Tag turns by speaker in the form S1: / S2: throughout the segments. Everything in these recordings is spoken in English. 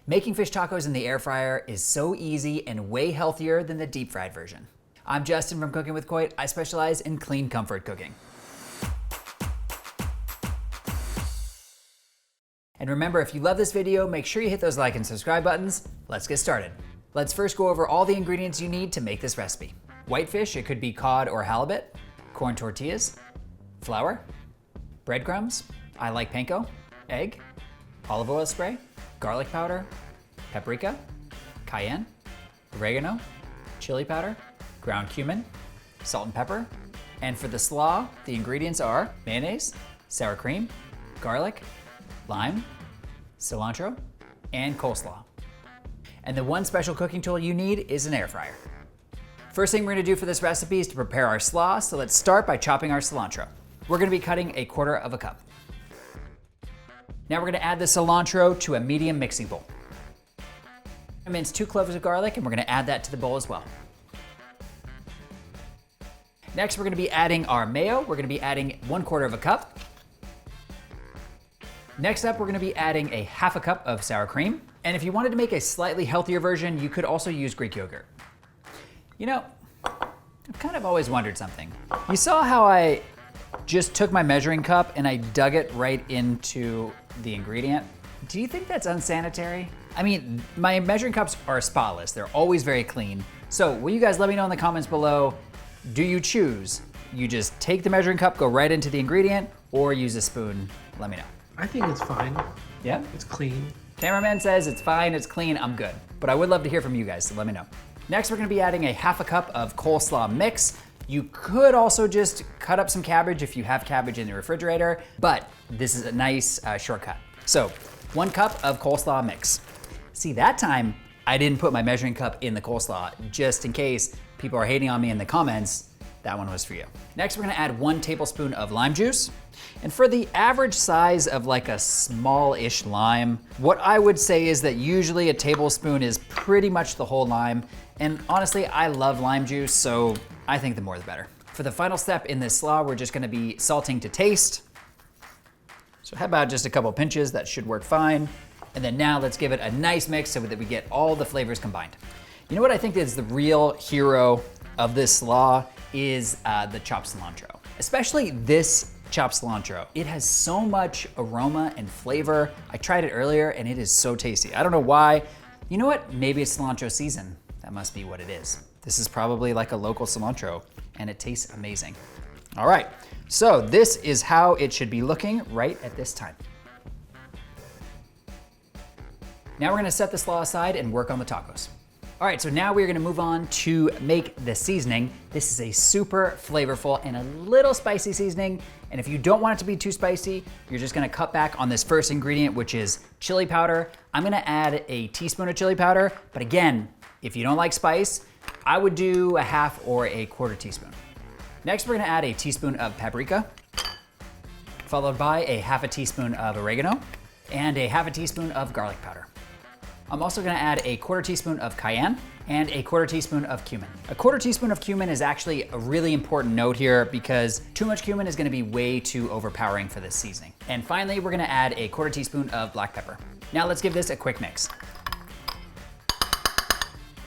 S1: Making fish tacos in the air fryer is so easy and way healthier than the deep fried version. I'm Justin from Cooking with Coit. I specialize in clean comfort cooking. And remember, if you love this video, make sure you hit those like and subscribe buttons. Let's get started. Let's first go over all the ingredients you need to make this recipe. Whitefish, it could be cod or halibut, corn tortillas, flour, breadcrumbs, I like panko, egg, olive oil spray, garlic powder, paprika, cayenne, oregano, chili powder, ground cumin, salt and pepper. And for the slaw, the ingredients are mayonnaise, sour cream, garlic, lime, cilantro, and coleslaw. And the one special cooking tool you need is an air fryer. First thing we're gonna do for this recipe is to prepare our slaw, so let's start by chopping our cilantro. We're gonna be cutting 1/4 cup. Now we're gonna add the cilantro to a medium mixing bowl. I minced 2 cloves of garlic and we're gonna add that to the bowl as well. Next, we're gonna be adding our mayo. We're gonna be adding 1/4 cup. Next up, we're gonna be adding 1/2 cup of sour cream. And if you wanted to make a slightly healthier version, you could also use Greek yogurt. You know, I've kind of always wondered something. You saw how I just took my measuring cup and I dug it right into the ingredient? Do you think that's unsanitary? I mean, my measuring cups are spotless. They're always very clean. So will you guys let me know in the comments below, do you choose? You just take the measuring cup, go right into the ingredient, or use a spoon? Let me know.
S2: I think it's fine.
S1: Yeah?
S2: It's clean.
S1: Cameraman says it's fine, it's clean, I'm good. But I would love to hear from you guys, so let me know. Next, we're gonna be adding 1/2 cup of coleslaw mix. You could also just cut up some cabbage if you have cabbage in the refrigerator, but this is a nice shortcut. So 1 cup of coleslaw mix. See, that time I didn't put my measuring cup in the coleslaw, just in case people are hating on me in the comments. That one was for you. Next, we're gonna add 1 tablespoon of lime juice. And for the average size of like a small-ish lime, what I would say is that usually a tablespoon is pretty much the whole lime. And honestly, I love lime juice, so I think the more the better. For the final step in this slaw, we're just gonna be salting to taste. So how about just a couple pinches? That should work fine. And then now let's give it a nice mix so that we get all the flavors combined. You know what I think is the real hero of this slaw is the chopped cilantro. Especially this chopped cilantro. It has so much aroma and flavor. I tried it earlier and it is so tasty. I don't know why. You know what? Maybe it's cilantro season. That must be what it is. This is probably like a local cilantro and it tastes amazing. All right, so this is how it should be looking right at this time. Now we're gonna set the slaw aside and work on the tacos. All right, so now we're gonna move on to make the seasoning. This is a super flavorful and a little spicy seasoning. And if you don't want it to be too spicy, you're just gonna cut back on this first ingredient, which is chili powder. I'm gonna add 1 teaspoon of chili powder, but again, if you don't like spice, I would do 1/2 or 1/4 teaspoon. Next, we're gonna add 1 teaspoon of paprika, followed by 1/2 teaspoon of oregano, and 1/2 teaspoon of garlic powder. I'm also gonna add 1/4 teaspoon of cayenne and 1/4 teaspoon of cumin. 1/4 teaspoon of cumin is actually a really important note here because too much cumin is gonna be way too overpowering for this seasoning. And finally, we're gonna add 1/4 teaspoon of black pepper. Now let's give this a quick mix.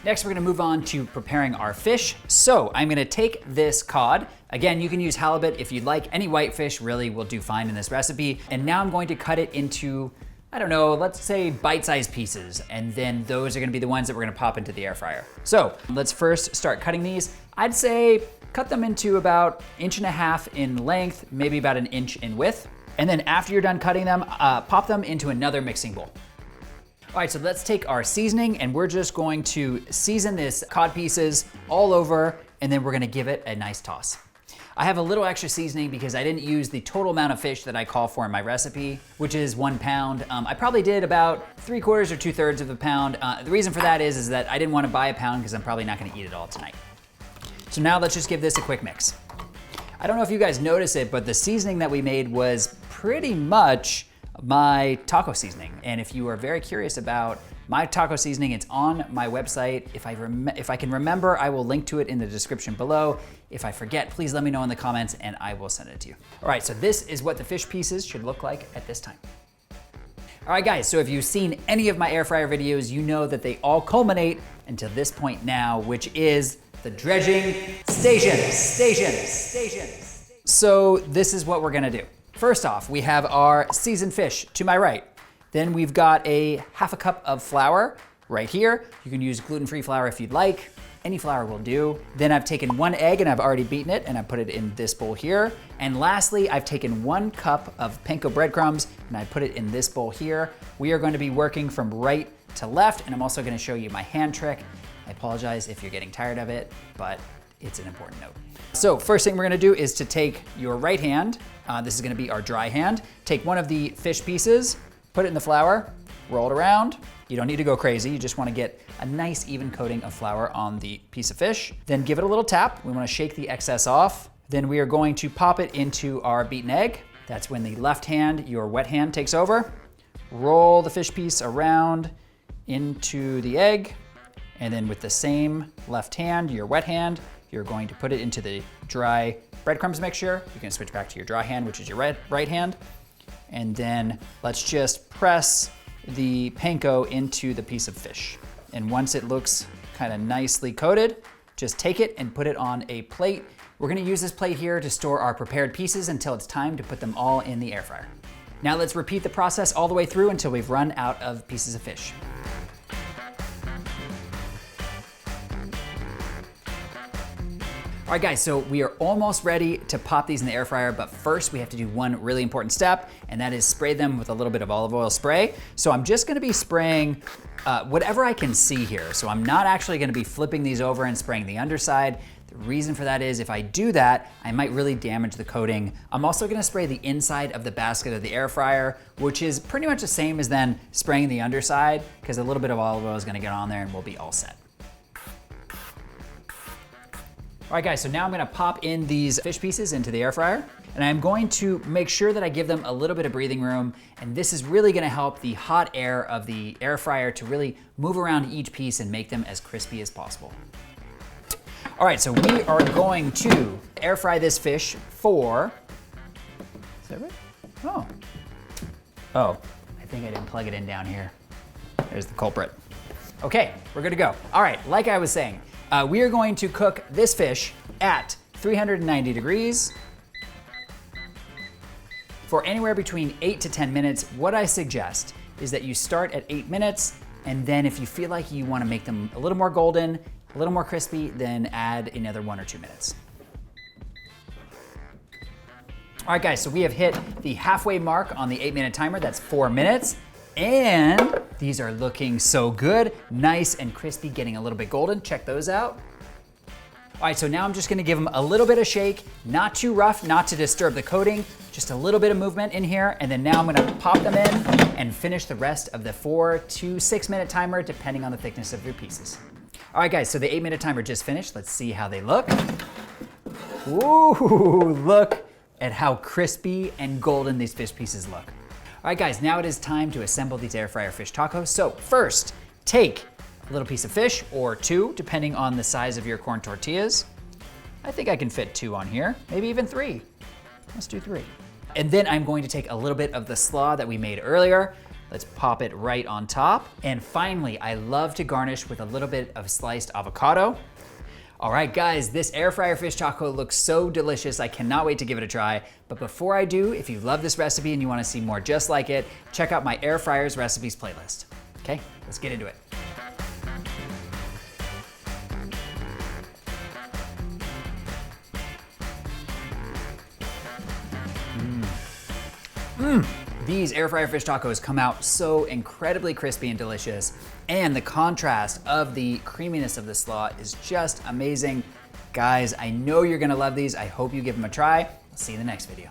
S1: Next, we're gonna move on to preparing our fish. So I'm gonna take this cod. Again, you can use halibut if you'd like. Any whitefish really will do fine in this recipe. And now I'm going to cut it into, I don't know, let's say bite-sized pieces. And then those are gonna be the ones that we're gonna pop into the air fryer. So let's first start cutting these. I'd say cut them into about 1.5 inches in length, maybe about 1 inch in width. And then after you're done cutting them, pop them into another mixing bowl. All right, so let's take our seasoning and we're just going to season this cod pieces all over and then we're gonna give it a nice toss. I have a little extra seasoning because I didn't use the total amount of fish that I call for in my recipe, which is 1 pound. I probably did about 3/4 or 2/3 of a pound. The reason for that is that I didn't want to buy a pound because I'm probably not gonna eat it all tonight. So now let's just give this a quick mix. I don't know if you guys notice it, but the seasoning that we made was pretty much my taco seasoning. And if you are very curious about my taco seasoning, it's on my website. If I can remember, I will link to it in the description below. If I forget, please let me know in the comments and I will send it to you. All right, so this is what the fish pieces should look like at this time. All right guys, so if you've seen any of my air fryer videos, you know that they all culminate until this point now, which is the dredging station. So this is what we're gonna do. First off, we have our seasoned fish to my right. Then we've got a half a cup of flour right here. You can use gluten-free flour if you'd like. Any flour will do. Then I've taken 1 egg and I've already beaten it and I put it in this bowl here. And lastly, I've taken 1 cup of panko breadcrumbs and I put it in this bowl here. We are going to be working from right to left, and I'm also gonna show you my hand trick. I apologize if you're getting tired of it, but it's an important note. So first thing we're gonna do is to take your right hand, this is gonna be our dry hand, take one of the fish pieces, put it in the flour, roll it around. You don't need to go crazy, you just wanna get a nice even coating of flour on the piece of fish. Then give it a little tap. We wanna shake the excess off. Then we are going to pop it into our beaten egg. That's when the left hand, your wet hand, takes over. Roll the fish piece around into the egg. And then with the same left hand, your wet hand, you're going to put it into the dry breadcrumbs mixture. You can switch back to your dry hand, which is your right hand. And then let's just press the panko into the piece of fish. And once it looks kind of nicely coated, just take it and put it on a plate. We're gonna use this plate here to store our prepared pieces until it's time to put them all in the air fryer. Now let's repeat the process all the way through until we've run out of pieces of fish. All right guys, so we are almost ready to pop these in the air fryer, but first we have to do one really important step, and that is spray them with a little bit of olive oil spray. So I'm just gonna be spraying whatever I can see here. So I'm not actually gonna be flipping these over and spraying the underside. The reason for that is if I do that, I might really damage the coating. I'm also gonna spray the inside of the basket of the air fryer, which is pretty much the same as then spraying the underside, because a little bit of olive oil is gonna get on there and we'll be all set. All right guys, so now I'm gonna pop in these fish pieces into the air fryer, and I'm going to make sure that I give them a little bit of breathing room, and this is really gonna help the hot air of the air fryer to really move around each piece and make them as crispy as possible. All right, so we are going to air fry this fish for, is that right? Oh, I think I didn't plug it in down here. There's the culprit. Okay, we're good to go. All right, like I was saying, we are going to cook this fish at 390 degrees for anywhere between 8 to 10 minutes. What I suggest is that you start at 8 minutes, and then if you feel like you wanna make them a little more golden, a little more crispy, then add another 1 or 2 minutes. All right guys, so we have hit the halfway mark on the 8-minute timer. That's 4 minutes. And these are looking so good, nice and crispy, getting a little bit golden. Check those out. All right, so now I'm just gonna give them a little bit of shake, not too rough, not to disturb the coating, just a little bit of movement in here. And then now I'm gonna pop them in and finish the rest of the 4 to 6 minute timer, depending on the thickness of your pieces. All right guys, so the 8-minute timer just finished. Let's see how they look. Ooh, look at how crispy and golden these fish pieces look. All right guys, now it is time to assemble these air fryer fish tacos. So first, take a little piece of fish, or 2, depending on the size of your corn tortillas. I think I can fit 2 on here, maybe even 3. Let's do 3. And then I'm going to take a little bit of the slaw that we made earlier. Let's pop it right on top. And finally, I love to garnish with a little bit of sliced avocado. All right guys, this air fryer fish taco looks so delicious. I cannot wait to give it a try. But before I do, if you love this recipe and you wanna see more just like it, check out my air fryers recipes playlist. Okay, let's get into it. These air fryer fish tacos come out so incredibly crispy and delicious, and the contrast of the creaminess of the slaw is just amazing. Guys, I know you're gonna love these. I hope you give them a try. I'll see you in the next video.